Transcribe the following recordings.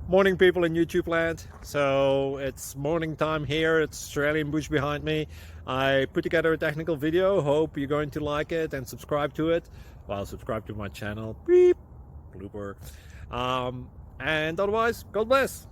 Morning people in YouTube land. So it's morning time here. It's Australian bush behind me. I put together a technical video. Hope you're going to like it and subscribe to it. Well, subscribe to my channel. Beep. Blooper. And otherwise, God bless.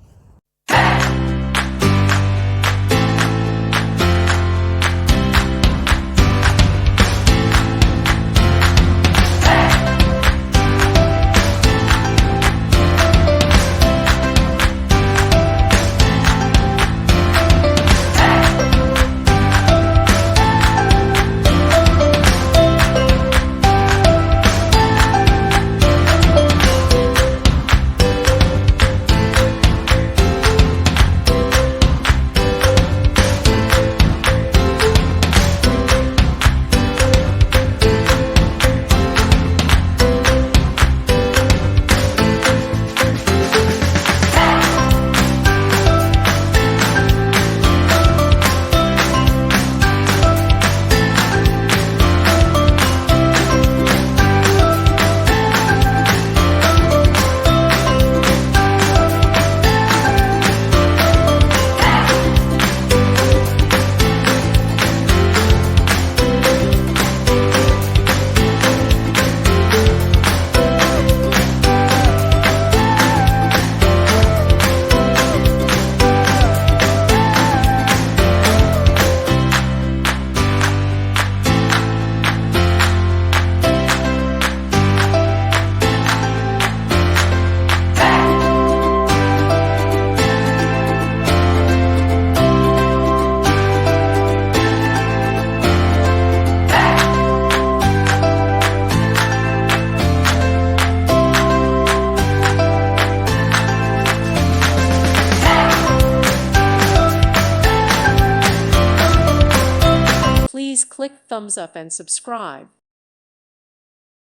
Please click thumbs up and subscribe.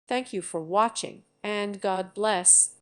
Thank you for watching, and God bless.